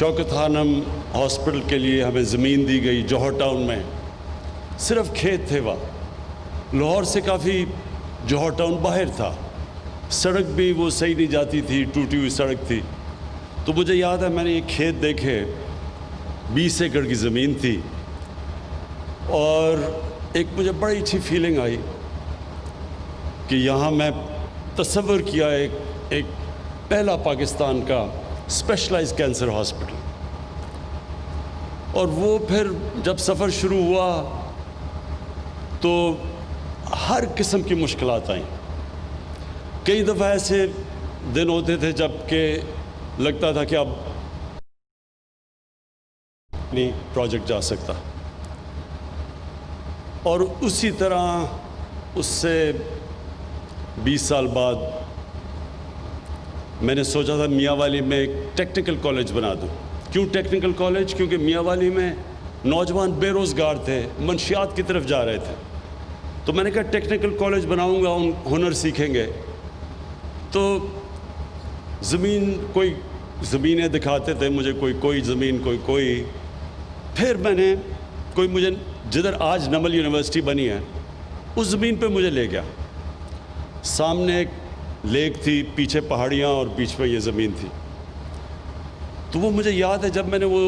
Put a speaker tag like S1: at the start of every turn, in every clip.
S1: شوکت خانم hospital کے لیے ہمیں زمین دی گئی جوہر ٹاؤن میں. صرف کھیت تھے وہاں. لاہور سے کافی جوہر ٹاؤن باہر تھا. سڑک بھی وہ صحیح نہیں جاتی تھی, ٹوٹی ہوئی سڑک تھی. تو مجھے یاد ہے میں نے یہ کھیت دیکھے, 20 ایکڑ کی زمین تھی, اور ایک مجھے بڑی اچھی فیلنگ آئی کہ یہاں میں تصور کیا ایک پہلا پاکستان کا اسپیشلائز کینسر ہاسپٹل. اور وہ پھر جب سفر شروع ہوا تو ہر قسم کی مشکلات آئیں. کئی دفعہ ایسے دن ہوتے تھے جب کہ لگتا تھا کہ اب نہیں پروجیکٹ جا سکتا. اور اسی طرح اس سے 20 سال بعد میں نے سوچا تھا میاں والی میں ایک ٹیکنیکل کالج بنا دوں. کیوں ٹیکنیکل کالج؟ کیونکہ میاں والی میں نوجوان بے روزگار تھے, منشیات کی طرف جا رہے تھے. تو میں نے کہا ٹیکنیکل کالج بناؤں گا, ان ہنر سیکھیں گے. تو کوئی زمینیں دکھاتے تھے مجھے, کوئی زمین, کوئی. پھر میں نے مجھے جدھر آج نمل یونیورسٹی بنی ہے اس زمین پہ مجھے لے گیا. سامنے ایک لیک تھی, پیچھے پہاڑیاں, اور بیچ میں یہ زمین تھی. تو وہ مجھے یاد ہے جب میں نے وہ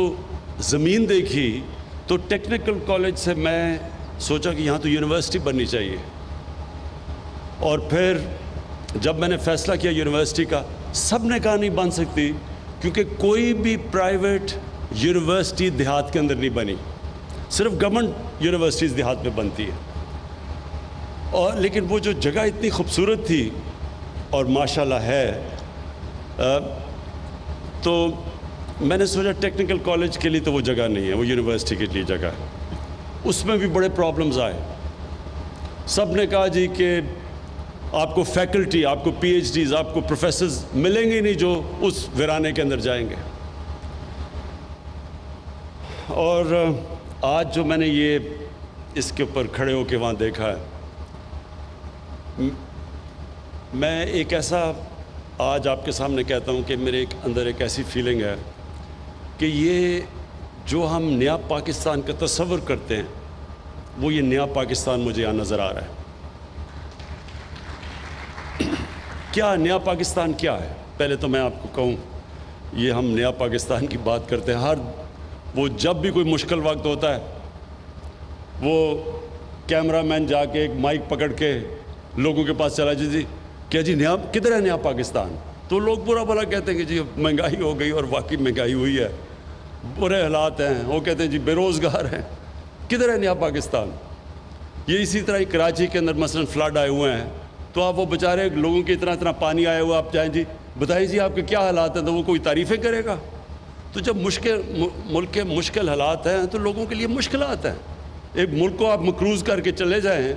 S1: زمین دیکھی تو ٹیکنیکل کالج سے میں سوچا کہ یہاں تو یونیورسٹی بننی چاہیے. اور پھر جب میں نے فیصلہ کیا یونیورسٹی کا, سب نے کہا نہیں بن سکتی, کیونکہ کوئی بھی پرائیویٹ یونیورسٹی دیہات کے اندر نہیں بنی, صرف گورنمنٹ یونیورسٹیز دیہات میں بنتی ہے. اور لیکن وہ جو جگہ اتنی خوبصورت تھی اور ماشاءاللہ ہے, تو میں نے سوچا ٹیکنیکل کالج کے لیے تو وہ جگہ نہیں ہے, وہ یونیورسٹی کے لیے جگہ ہے. اس میں بھی بڑے پرابلمز آئے. سب نے کہا جی کہ آپ کو فیکلٹی, آپ کو پی ایچ ڈیز, آپ کو پروفیسرز ملیں گے نہیں جو اس ویرانے کے اندر جائیں گے. اور آج جو میں نے یہ اس کے اوپر کھڑے ہو کے وہاں دیکھا ہے, میں ایک ایسا آج آپ کے سامنے کہتا ہوں کہ میرے اندر ایک ایسی فیلنگ ہے کہ یہ جو ہم نیا پاکستان کا تصور کرتے ہیں وہ یہ نیا پاکستان مجھے یہاں نظر آ رہا ہے. کیا نیا پاکستان کیا ہے؟ پہلے تو میں آپ کو کہوں, یہ ہم نیا پاکستان کی بات کرتے ہیں, وہ جب بھی کوئی مشکل وقت ہوتا ہے وہ کیمرہ مین جا کے ایک مائک پکڑ کے لوگوں کے پاس چلا جی کیا جی نیا کدھر ہے نیا پاکستان؟ تو لوگ برا بھلا کہتے ہیں کہ جی مہنگائی ہو گئی, اور واقعی مہنگائی ہوئی ہے, برے حالات ہیں. وہ کہتے ہیں جی بے روزگار ہیں, کدھر ہے نیا پاکستان؟ یہ اسی طرح کراچی کے اندر مثلا فلڈ آئے ہوئے ہیں, تو آپ وہ بیچارے لوگوں کی اتنا پانی آیا ہوا, آپ جائیں جی بتائیں جی آپ کے کیا حالات ہیں, تو وہ کوئی تعریفیں کرے گا؟ تو جب ملک کے مشکل حالات ہیں تو لوگوں کے لیے مشکلات ہیں. ایک ملک کو آپ مقروض کر کے چلے جائیں,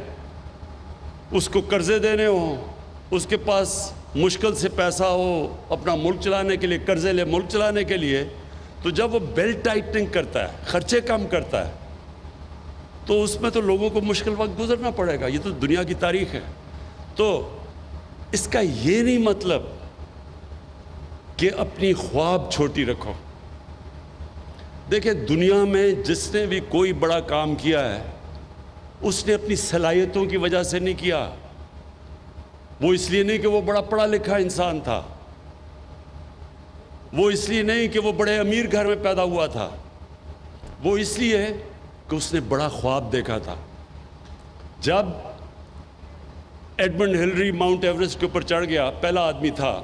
S1: اس کو قرضے دینے ہوں, اس کے پاس مشکل سے پیسہ ہو اپنا ملک چلانے کے لیے, قرضے لے ملک چلانے کے لیے, تو جب وہ بیلٹ ٹائٹنگ کرتا ہے, خرچے کم کرتا ہے, تو اس میں تو لوگوں کو مشکل وقت گزرنا پڑے گا. یہ تو دنیا کی تاریخ ہے. تو اس کا یہ نہیں مطلب کہ اپنی خواب چھوٹی رکھو. دیکھیں دنیا میں جس نے بھی کوئی بڑا کام کیا ہے اس نے اپنی صلاحیتوں کی وجہ سے نہیں کیا. وہ اس لیے نہیں کہ وہ بڑا پڑھا لکھا انسان تھا, وہ اس لیے نہیں کہ وہ بڑے امیر گھر میں پیدا ہوا تھا, وہ اس لیے کہ اس نے بڑا خواب دیکھا تھا. جب ایڈمنڈ ہلری ماؤنٹ ایوریسٹ کے اوپر چڑھ گیا, پہلا آدمی تھا,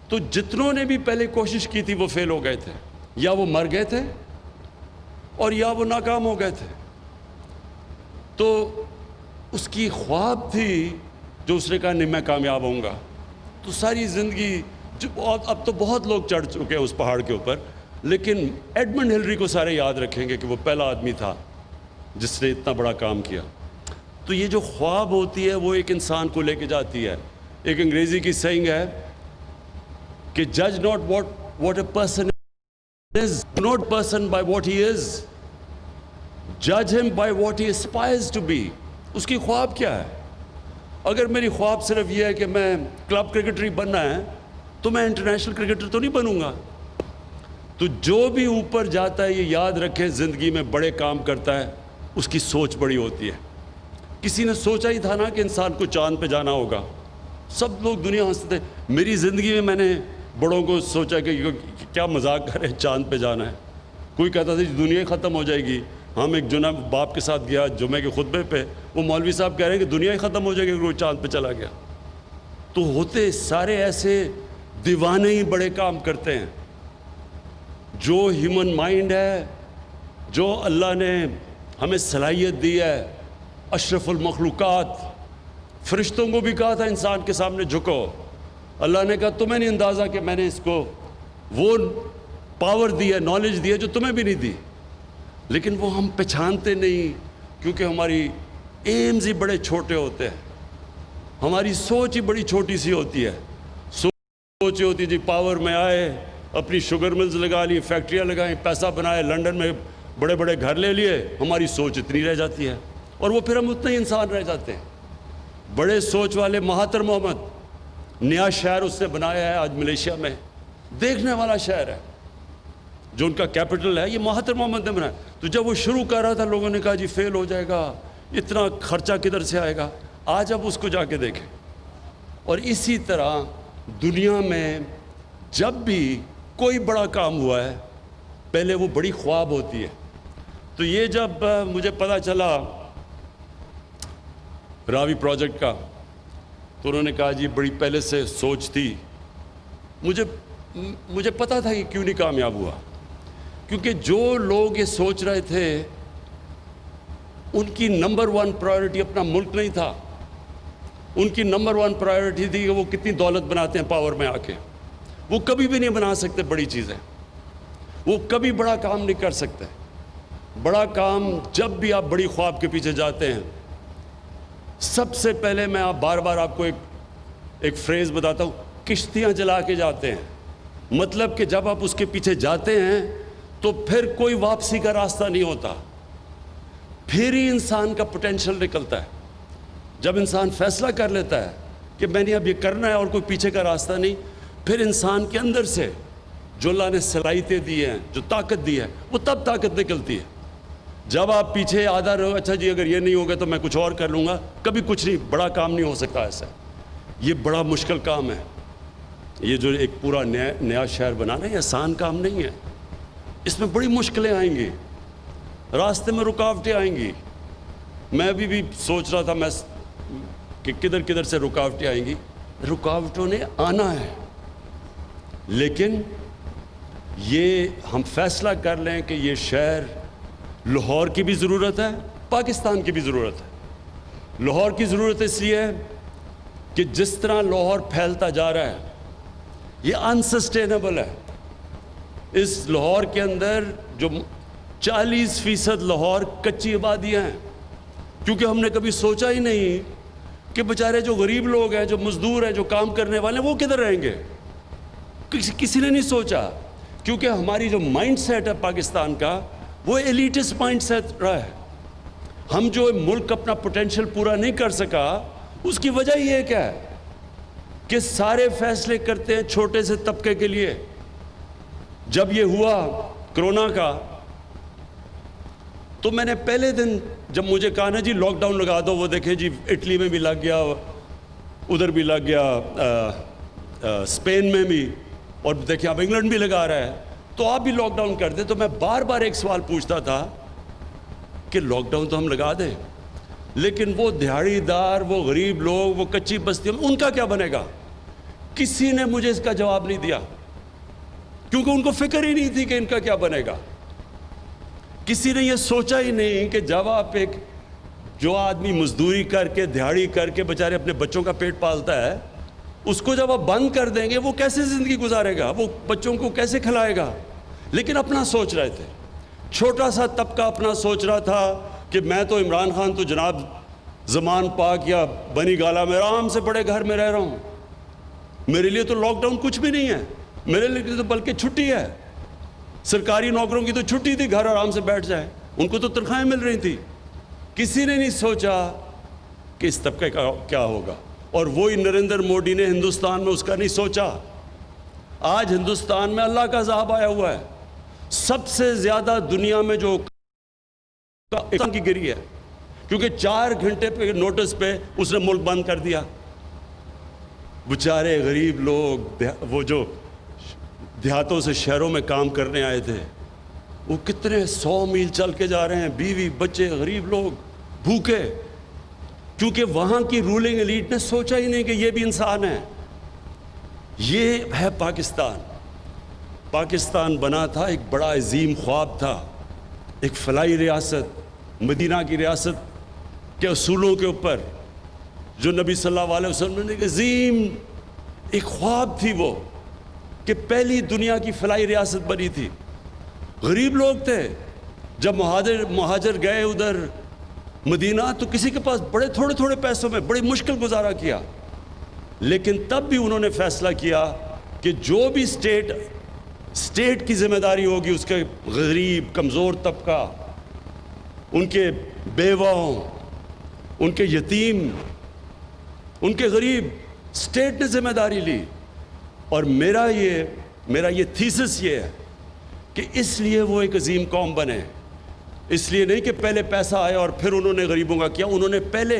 S1: تو جتنوں نے بھی پہلے کوشش کی تھی وہ فیل ہو گئے تھے, یا وہ مر گئے تھے اور یا وہ ناکام ہو گئے تھے. تو اس کی خواب تھی جو اس نے کہا نہیں میں کامیاب ہوں گا. تو ساری زندگی اب تو بہت لوگ چڑھ چکے ہیں اس پہاڑ کے اوپر, لیکن ایڈمنڈ ہلری کو سارے یاد رکھیں گے کہ وہ پہلا آدمی تھا جس نے اتنا بڑا کام کیا. تو یہ جو خواب ہوتی ہے وہ ایک انسان کو لے کے جاتی ہے. ایک انگریزی کی سینگ ہے کہ جج not what a person is, not person by what he is, جج him by what he aspires to be. اس کی خواب کیا ہے؟ اگر میری خواب صرف یہ ہے کہ میں کلب کرکٹر ہی بننا ہے تو میں انٹرنیشنل کرکٹر تو نہیں بنوں گا. تو جو بھی اوپر جاتا ہے یہ یاد رکھیں زندگی میں بڑے کام کرتا ہے اس کی سوچ بڑی ہوتی ہے. کسی نے سوچا ہی تھا نا کہ انسان کو چاند پہ جانا ہوگا؟ سب لوگ دنیا ہنستے تھے. میری زندگی میں نے بڑوں کو سوچا کہ کیا مذاق کرے چاند پہ جانا ہے. کوئی کہتا تھا دنیا ہی ختم ہو جائے گی. ہم ایک جناب باپ کے ساتھ گیا جمعے کے خطبے پہ, وہ مولوی صاحب کہہ رہے ہیں کہ دنیا ہی ختم ہو جائے گی اگر وہ چاند پہ چلا گیا. تو ہوتے سارے ایسے دیوانے ہی بڑے کام کرتے ہیں. جو ہیومن مائنڈ ہے, جو اللہ نے ہمیں صلاحیت دی ہے, اشرف المخلوقات, فرشتوں کو بھی کہا تھا انسان کے سامنے جھکو. اللہ نے کہا تمہیں نہیں اندازہ کہ میں نے اس کو وہ پاور دی ہے, نالج دی ہے جو تمہیں بھی نہیں دی. لیکن وہ ہم پہچانتے نہیں کیونکہ ہماری ایمز ہی بڑے چھوٹے ہوتے ہیں, ہماری سوچ ہی بڑی چھوٹی سی ہوتی ہے. سوچ ہوتی جی پاور میں آئے, اپنی شوگر ملز لگا لی, فیکٹریاں لگائیں, پیسہ بنائے, لنڈن میں بڑے بڑے گھر لے لیے. ہماری سوچ اتنی رہ جاتی ہے اور وہ پھر ہم اتنے ہی انسان رہ جاتے ہیں. بڑے سوچ والے مہاتر محمد, نیا شہر اس نے بنایا ہے آج ملیشیا میں, دیکھنے والا شہر ہے, جو ان کا کیپٹل ہے یہ مہاتر محمد نے بنایا. تو جب وہ شروع کر رہا تھا لوگوں نے کہا جی فیل ہو جائے گا, اتنا خرچہ کدھر سے آئے گا. آج اب اس کو جا کے دیکھیں. اور اسی طرح دنیا میں جب بھی کوئی بڑا کام ہوا ہے پہلے وہ بڑی خواب ہوتی ہے. تو یہ جب مجھے پتہ چلا راوی پروجیکٹ کا, تو انہوں نے کہا جی بڑی پہلے سے سوچ تھی. مجھے پتہ تھا کہ کیوں نہیں کامیاب ہوا, کیونکہ جو لوگ یہ سوچ رہے تھے ان کی نمبر 1 پرائیورٹی اپنا ملک نہیں تھا. ان کی نمبر 1 پرائیورٹی تھی کہ وہ کتنی دولت بناتے ہیں پاور میں آ کے. وہ کبھی بھی نہیں بنا سکتے بڑی چیزیں, وہ کبھی بڑا کام نہیں کر سکتے. بڑا کام جب بھی آپ بڑی خواب کے پیچھے جاتے ہیں, سب سے پہلے میں بار بار آپ کو ایک فریز بتاتا ہوں, کشتیاں جلا کے جاتے ہیں. مطلب کہ جب آپ اس کے پیچھے جاتے ہیں تو پھر کوئی واپسی کا راستہ نہیں ہوتا, پھر ہی انسان کا پوٹینشل نکلتا ہے. جب انسان فیصلہ کر لیتا ہے کہ میں نے اب یہ کرنا ہے اور کوئی پیچھے کا راستہ نہیں, پھر انسان کے اندر سے جو اللہ نے صلاحیتیں دی ہیں, جو طاقت دی ہے, وہ تب طاقت نکلتی ہے. جب آپ پیچھے آدھا رہو, اچھا جی اگر یہ نہیں ہوگا تو میں کچھ اور کر لوں گا, کبھی کچھ نہیں, بڑا کام نہیں ہو سکتا ایسا. یہ بڑا مشکل کام ہے. یہ جو ایک پورا نیا شہر بنانا ہے یہ آسان کام نہیں ہے. اس میں بڑی مشکلیں آئیں گی, راستے میں رکاوٹیں آئیں گی. میں بھی سوچ رہا تھا کہ کدھر سے رکاوٹیں آئیں گی. رکاوٹوں نے آنا ہے, لیکن یہ ہم فیصلہ کر لیں کہ یہ شہر لاہور کی بھی ضرورت ہے, پاکستان کی بھی ضرورت ہے. لاہور کی ضرورت اس لیے ہے کہ جس طرح لاہور پھیلتا جا رہا ہے یہ انسسٹینیبل ہے. اس لاہور کے اندر جو 40% لاہور کچی آبادیاں ہیں, کیونکہ ہم نے کبھی سوچا ہی نہیں کہ بیچارے جو غریب لوگ ہیں, جو مزدور ہیں, جو کام کرنے والے ہیں, وہ کدھر رہیں گے. کسی نے نہیں سوچا, کیونکہ ہماری جو مائنڈ سیٹ ہے پاکستان کا وہ ایلیٹس مائنڈ سیٹ رہا ہے. ہم جو ملک اپنا پوٹینشل پورا نہیں کر سکا, اس کی وجہ یہ کیا ہے کہ سارے فیصلے کرتے ہیں چھوٹے سے طبقے کے لیے. جب یہ ہوا کرونا کا, تو میں نے پہلے دن جب مجھے کہا نا جی لاک ڈاؤن لگا دو, وہ دیکھیں جی اٹلی میں بھی لگ گیا, ادھر بھی لگ گیا, اسپین میں بھی, اور دیکھیں اب انگلینڈ بھی لگا رہا ہے, تو آپ بھی لاک ڈاؤن کر دیں. تو میں بار بار ایک سوال پوچھتا تھا کہ لاک ڈاؤن تو ہم لگا دیں, لیکن وہ دیہڑی دار, وہ غریب لوگ, وہ کچی بستیوں میں, ان کا کیا بنے گا؟ کسی نے مجھے اس کا جواب نہیں دیا, کیونکہ ان کو فکر ہی نہیں تھی کہ ان کا کیا بنے گا. کسی نے یہ سوچا ہی نہیں کہ جب آپ جو آدمی مزدوری کر کے, دیہڑی کر کے بیچارے اپنے بچوں کا پیٹ پالتا ہے, اس کو جب آپ بند کر دیں گے وہ کیسے زندگی گزارے گا, وہ بچوں کو کیسے کھلائے گا. لیکن اپنا سوچ رہے تھے, چھوٹا سا طبقہ اپنا سوچ رہا تھا کہ میں تو عمران خان تو جناب زمان پاک یا بنی گالا میں آرام سے بڑے گھر میں رہ رہا ہوں, میرے لیے تو لاک ڈاؤن کچھ بھی نہیں ہے, میرے لیے تو بلکہ چھٹی ہے. سرکاری نوکروں کی تو چھٹی تھی, گھر آرام سے بیٹھ جائیں, ان کو تو تنخواہیں مل رہی تھی. کسی نے نہیں سوچا کہ اس طبقے کا کیا ہوگا. اور وہی نریندر مودی نے ہندوستان میں اس کا نہیں سوچا. آج ہندوستان میں اللہ کا عذاب آیا ہوا ہے. سب سے زیادہ دنیا میں جو پاکستان کی گری ہے، کیونکہ 4 گھنٹے پہ نوٹس پہ اس نے ملک بند کر دیا. بیچارے غریب لوگ، وہ جو دیہاتوں سے شہروں میں کام کرنے آئے تھے، وہ کتنے 100 میل چل کے جا رہے ہیں، بیوی بچے غریب لوگ بھوکے، کیونکہ وہاں کی رولنگ ایلیٹ نے سوچا ہی نہیں کہ یہ بھی انسان ہے. یہ ہے پاکستان. پاکستان بنا تھا، ایک بڑا عظیم خواب تھا، ایک فلاحی ریاست، مدینہ کی ریاست کے اصولوں کے اوپر، جو نبی صلی اللہ علیہ وسلم نے ایک عظیم ایک خواب تھی، وہ کہ پہلی دنیا کی فلاحی ریاست بنی تھی. غریب لوگ تھے. جب مہاجر گئے ادھر مدینہ تو کسی کے پاس بڑے تھوڑے تھوڑے پیسوں میں بڑی مشکل گزارا کیا، لیکن تب بھی انہوں نے فیصلہ کیا کہ جو بھی اسٹیٹ کی ذمہ داری ہوگی، اس کے غریب کمزور طبقہ، ان کے بیواؤں، ان کے یتیم، ان کے غریب، اسٹیٹ نے ذمہ داری لی. اور میرا یہ تھیسس یہ ہے کہ اس لیے وہ ایک عظیم قوم بنے. اس لیے نہیں کہ پہلے پیسہ آیا اور پھر انہوں نے غریبوں کا کیا، انہوں نے پہلے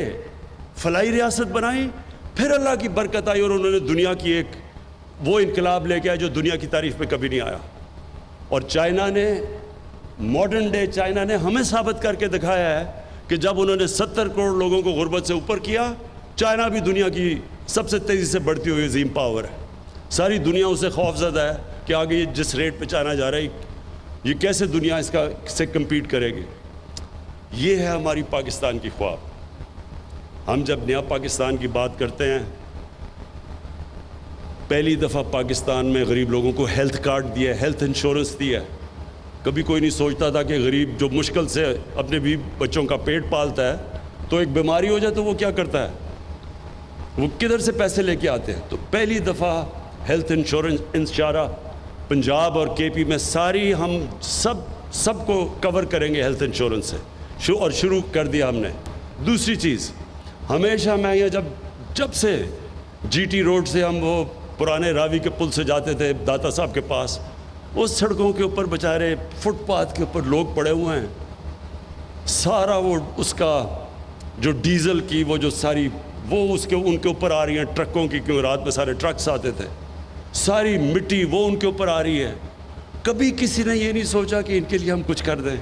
S1: فلاحی ریاست بنائی، پھر اللہ کی برکت آئی اور انہوں نے دنیا کی ایک وہ انقلاب لے کے آئے جو دنیا کی تاریخ میں کبھی نہیں آیا. اور چائنا نے، ماڈرن ڈے چائنا نے ہمیں ثابت کر کے دکھایا ہے کہ جب انہوں نے 70 کروڑ لوگوں کو غربت سے اوپر کیا، چائنا بھی دنیا کی سب سے تیزی سے بڑھتی ہوئی عظیم پاور ہے. ساری دنیا اسے خوف زدہ ہے کہ آگے یہ جس ریٹ پہ چائنا جا رہا ہے، یہ کیسے دنیا اس کا سے کمپیٹ کرے گی. یہ ہے ہماری پاکستان کی خواب. ہم جب نیا پاکستان کی بات کرتے ہیں، پہلی دفعہ پاکستان میں غریب لوگوں کو ہیلتھ کارڈ دیا ہے، ہیلتھ انشورنس دیا ہے. کبھی کوئی نہیں سوچتا تھا کہ غریب جو مشکل سے اپنے بھی بچوں کا پیٹ پالتا ہے تو ایک بیماری ہو جائے تو وہ کیا کرتا ہے، وہ کدھر سے پیسے لے کے آتے ہیں. تو پہلی دفعہ ہیلتھ انشورنس پنجاب اور کے پی میں ساری ہم سب کو کور کریں گے ہیلتھ انشورنس سے، اور شروع کر دیا ہم نے. دوسری چیز، ہمیشہ میں یہ جب سے جی ٹی روڈ سے ہم وہ پرانے راوی کے پل سے جاتے تھے داتا صاحب کے پاس، اس سڑکوں کے اوپر بیچارے فٹ پاتھ کے اوپر لوگ پڑے ہوئے ہیں. سارا وہ اس کا جو ڈیزل کی وہ جو ساری وہ ان کے اوپر آ رہی ہیں ٹرکوں کی، کیوں رات میں سارے ٹرکس آتے تھے، ساری مٹی وہ ان کے اوپر آ رہی ہے. کبھی کسی نے یہ نہیں سوچا کہ ان کے لیے ہم کچھ کر دیں.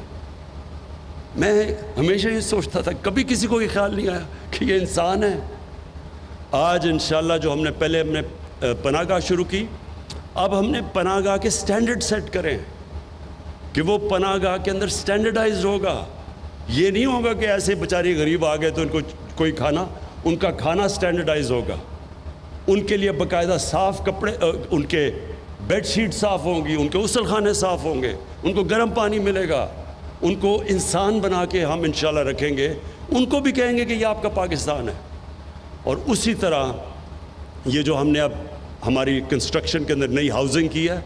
S1: میں ہمیشہ یہ سوچتا تھا، کبھی کسی کو یہ خیال نہیں آیا کہ یہ انسان ہے. آج انشاءاللہ جو ہم نے پناہ گاہ شروع کی، اب ہم نے پناہ گاہ کے سٹینڈرڈ سیٹ کریں کہ وہ پناہ گاہ کے اندر سٹینڈرڈائز ہوگا. یہ نہیں ہوگا کہ ایسے بیچارے غریب آ گئے تو ان کو کوئی کھانا، ان کا کھانا سٹینڈرڈائز ہوگا. ان کے لیے باقاعدہ صاف کپڑے، ان کے بیڈ شیٹ صاف ہوں گی، ان کے غسل خانے صاف ہوں گے، ان کو گرم پانی ملے گا. ان کو انسان بنا کے ہم انشاءاللہ رکھیں گے. ان کو بھی کہیں گے کہ یہ آپ کا پاکستان ہے. اور اسی طرح یہ جو ہم نے اب ہماری کنسٹرکشن کے اندر نئی ہاؤسنگ کی ہے،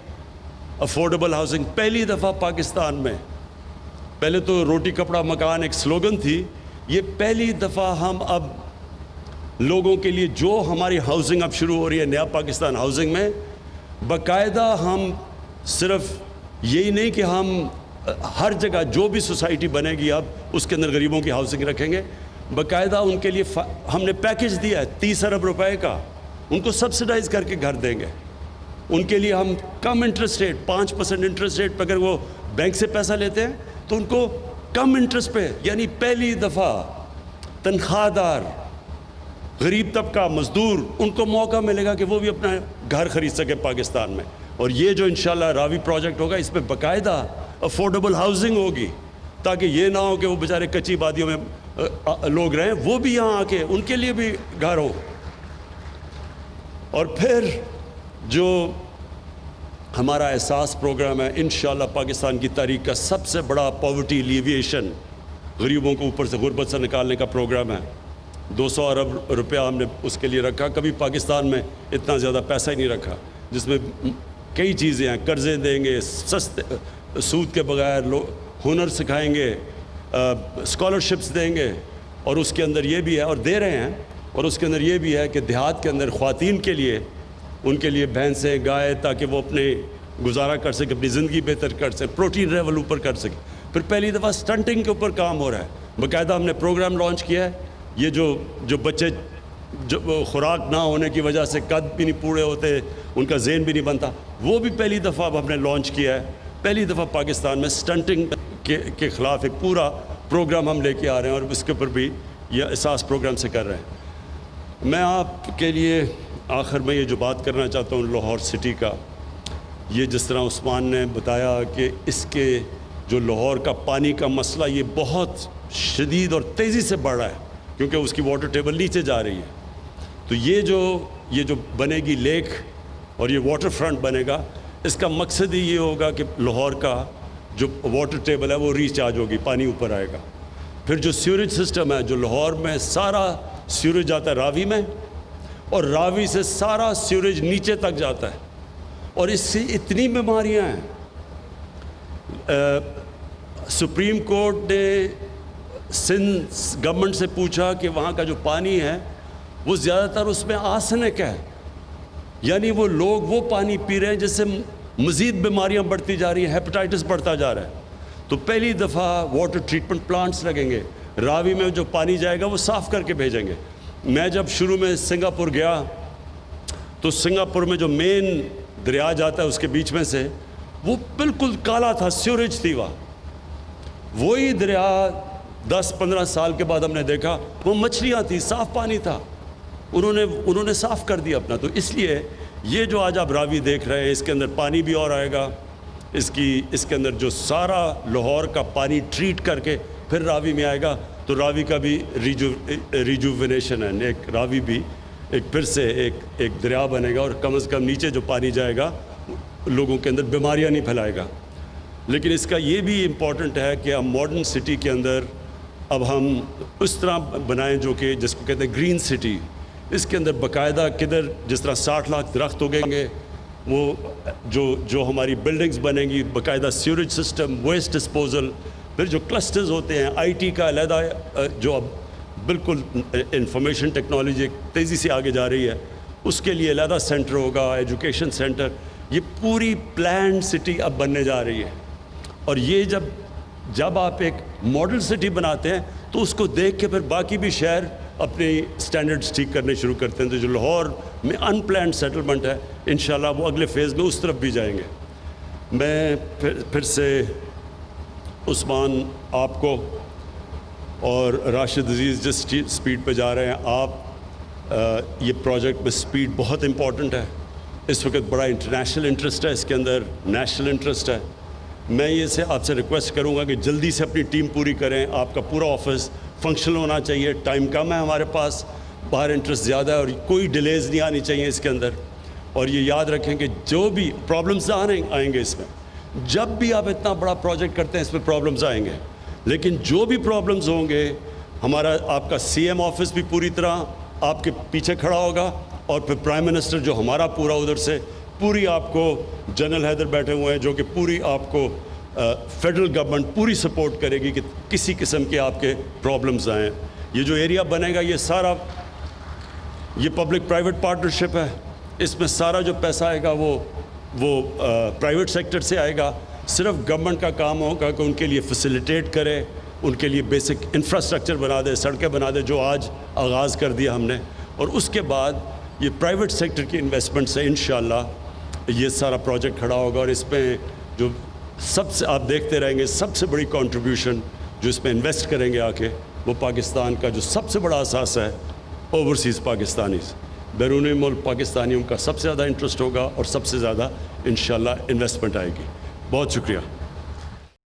S1: افورڈیبل ہاؤسنگ، پہلی دفعہ پاکستان میں، پہلے تو روٹی کپڑا مکان ایک سلوگن تھی، یہ پہلی دفعہ ہم اب لوگوں کے لیے جو ہماری ہاؤسنگ اب شروع ہو رہی ہے نیا پاکستان ہاؤسنگ میں، باقاعدہ ہم صرف یہی نہیں کہ ہم ہر جگہ جو بھی سوسائٹی بنے گی اب اس کے اندر غریبوں کی ہاؤسنگ رکھیں گے، باقاعدہ ان کے لیے ہم نے پیکج دیا ہے 30 ارب روپے کا، ان کو سبسڈائز کر کے گھر دیں گے. ان کے لیے ہم کم انٹرسٹ ریٹ، 5% انٹرسٹ ریٹ پہ اگر وہ بینک سے پیسہ لیتے ہیں تو ان کو کم انٹرسٹ پہ، یعنی پہلی دفعہ تنخواہ دار غریب طبقہ مزدور ان کو موقع ملے گا کہ وہ بھی اپنا گھر خرید سکے پاکستان میں. اور یہ جو انشاءاللہ راوی پروجیکٹ ہوگا، اس میں باقاعدہ افورڈیبل ہاؤسنگ ہوگی، تاکہ یہ نہ ہو کہ وہ بیچارے کچی وادیوں میں لوگ رہیں، وہ بھی یہاں آ کے ان کے لیے بھی گھر ہو. اور پھر جو ہمارا احساس پروگرام ہے، انشاءاللہ پاکستان کی تاریخ کا سب سے بڑا پاورٹی ایلیویشن، غریبوں کو اوپر سے غربت سے نکالنے کا پروگرام ہے. 200 ارب روپیہ ہم نے اس کے لیے رکھا. کبھی پاکستان میں اتنا زیادہ پیسہ ہی نہیں رکھا، جس میں کئی چیزیں ہیں. قرضے دیں گے سستے سود کے بغیر، ہنر سکھائیں گے، اسکالرشپس دیں گے، اور اس کے اندر یہ بھی ہے اور دے رہے ہیں، اور اس کے اندر یہ بھی ہے کہ دیہات کے اندر خواتین کے لیے، ان کے لیے بھینسیں گائے، تاکہ وہ اپنے گزارا کر سکے, اپنی زندگی بہتر کر سکے, پروٹین لیول اوپر کر سکے. پھر پہلی دفعہ سٹنٹنگ کے اوپر کام ہو رہا ہے, باقاعدہ ہم نے پروگرام لانچ کیا ہے. یہ جو بچے جو خوراک نہ ہونے کی وجہ سے قد بھی نہیں پورے ہوتے, ان کا ذہن بھی نہیں بنتا, وہ بھی پہلی دفعہ اب ہم نے لانچ کیا ہے. پہلی دفعہ پاکستان میں سٹنٹنگ کے خلاف ایک پورا پروگرام ہم لے کے آ رہے ہیں, اور اس کے اوپر بھی یہ احساس پروگرام سے کر رہے ہیں. میں آپ کے لیے آخر میں یہ جو بات کرنا چاہتا ہوں لاہور سٹی کا, یہ جس طرح عثمان نے بتایا کہ اس کے جو لاہور کا پانی کا مسئلہ یہ بہت شدید اور تیزی سے بڑھ رہا ہے, کیونکہ اس کی واٹر ٹیبل نیچے جا رہی ہے. تو یہ جو بنے گی لیک اور یہ واٹر فرنٹ بنے گا, اس کا مقصد ہی یہ ہوگا کہ لاہور کا جو واٹر ٹیبل ہے وہ ریچارج ہوگی, پانی اوپر آئے گا. پھر جو سیوریج سسٹم ہے, جو لاہور میں سارا سیوریج آتا ہے راوی میں, اور راوی سے سارا سیوریج نیچے تک جاتا ہے, اور اس سے اتنی بیماریاں ہیں. سپریم کورٹ نے سندھ گورنمنٹ سے پوچھا کہ وہاں کا جو پانی ہے وہ زیادہ تر اس میں آرسینک ہے, یعنی وہ لوگ وہ پانی پی رہے ہیں جس سے مزید بیماریاں بڑھتی جا رہی ہیں, ہیپیٹائٹس بڑھتا جا رہا ہے. تو پہلی دفعہ واٹر ٹریٹمنٹ پلانٹس لگیں گے, راوی میں جو پانی جائے گا وہ صاف کر کے بھیجیں گے. میں جب شروع میں سنگاپور گیا تو سنگاپور میں جو مین دریا جاتا ہے اس کے بیچ میں سے وہ بالکل کالا تھا, سیوریج تھی وہاں. وہی دریا 10-15 سال کے بعد ہم نے دیکھا وہ مچھلیاں تھیں, صاف پانی تھا, انہوں نے صاف کر دیا اپنا. تو اس لیے یہ جو آج آپ راوی دیکھ رہے ہیں, اس کے اندر پانی بھی اور آئے گا, اس کے اندر جو سارا لاہور کا پانی ٹریٹ کر کے پھر راوی میں آئے گا. تو راوی کا بھی ریجوونیشن ہے, ایک راوی بھی ایک پھر سے ایک دریا بنے گا, اور کم از کم نیچے جو پانی جائے گا لوگوں کے اندر بیماریاں نہیں پھیلائے گا. لیکن اس کا یہ بھی امپورٹنٹ ہے کہ ہم ماڈرن سٹی کے اندر اب ہم اس طرح بنائیں جو کہ جس کو کہتے ہیں گرین سٹی. اس کے اندر باقاعدہ کدھر جس طرح 60 لاکھ درخت ہو گئے, وہ جو ہماری بلڈنگز بنیں گی, باقاعدہ سیوریج سسٹم, ویسٹ ڈسپوزل, پھر جو کلسٹرز ہوتے ہیں, آئی ٹی کا علیحدہ, جو اب بالکل انفارمیشن ٹیکنالوجی تیزی سے آگے جا رہی ہے, اس کے لیے علیحدہ سینٹر ہوگا, ایجوکیشن سینٹر. یہ پوری پلانڈ سٹی اب بننے جا رہی ہے. اور یہ جب آپ ایک ماڈل سٹی بناتے ہیں تو اس کو دیکھ کے پھر باقی بھی شہر اپنے سٹینڈرڈز ٹھیک کرنے شروع کرتے ہیں. تو جو لاہور میں ان پلانڈ سیٹلمنٹ ہے, انشاءاللہ وہ اگلے فیز میں اس طرف بھی جائیں گے. میں پھر سے عثمان آپ کو اور راشد عزیز جس سپیڈ پہ جا رہے ہیں آپ, یہ پروجیکٹ میں سپیڈ بہت امپورٹنٹ ہے. اس وقت بڑا انٹرنیشنل انٹرسٹ ہے اس کے اندر, نیشنل انٹرسٹ ہے. میں یہ سے آپ سے ریکویسٹ کروں گا کہ جلدی سے اپنی ٹیم پوری کریں. آپ کا پورا آفس فنکشنل ہونا چاہیے, ٹائم کم ہے ہمارے پاس, باہر انٹرسٹ زیادہ ہے, اور کوئی ڈیلیز نہیں آنی چاہیے اس کے اندر. اور یہ یاد رکھیں کہ جو بھی پرابلمز آئیں گے اس میں, جب بھی آپ اتنا بڑا پروجیکٹ کرتے ہیں اس میں پرابلمز آئیں گے, لیکن جو بھی پرابلمز ہوں گے آپ کا سی ایم آفس بھی پوری طرح آپ کے پیچھے کھڑا ہوگا, اور پھر پرائم منسٹر جو ہمارا پورا ادھر سے پوری آپ کو, جنرل حیدر بیٹھے ہوئے ہیں جو کہ پوری آپ کو فیڈرل گورنمنٹ پوری سپورٹ کرے گی کہ کسی قسم کے آپ کے پرابلمز آئیں. یہ جو ایریا بنے گا یہ سارا یہ پبلک پرائیویٹ پارٹنرشپ ہے, اس میں سارا جو پیسہ آئے گا وہ پرائیویٹ سیکٹر سے آئے گا. صرف گورنمنٹ کا کام ہوگا کہ ان کے لیے فیسیلیٹیٹ کرے, ان کے لیے بیسک انفراسٹرکچر بنا دے, سڑکیں بنا دے, جو آج آغاز کر دیا ہم نے. اور اس کے بعد یہ پرائیویٹ سیکٹر کی انویسٹمنٹ سے انشاءاللہ یہ سارا پروجیکٹ کھڑا ہوگا. اور اس میں جو سب سے آپ دیکھتے رہیں گے سب سے بڑی کنٹریبیوشن جو اس میں انویسٹ کریں گے آ کے, وہ پاکستان کا جو سب سے بڑا اثاثہ ہے اوورسیز پاکستانیز, بیرون ملک پاکستانیوں کا سب سے زیادہ انٹرسٹ ہوگا, اور سب سے زیادہ انشاءاللہ انویسٹمنٹ آئے گی. بہت شکریہ.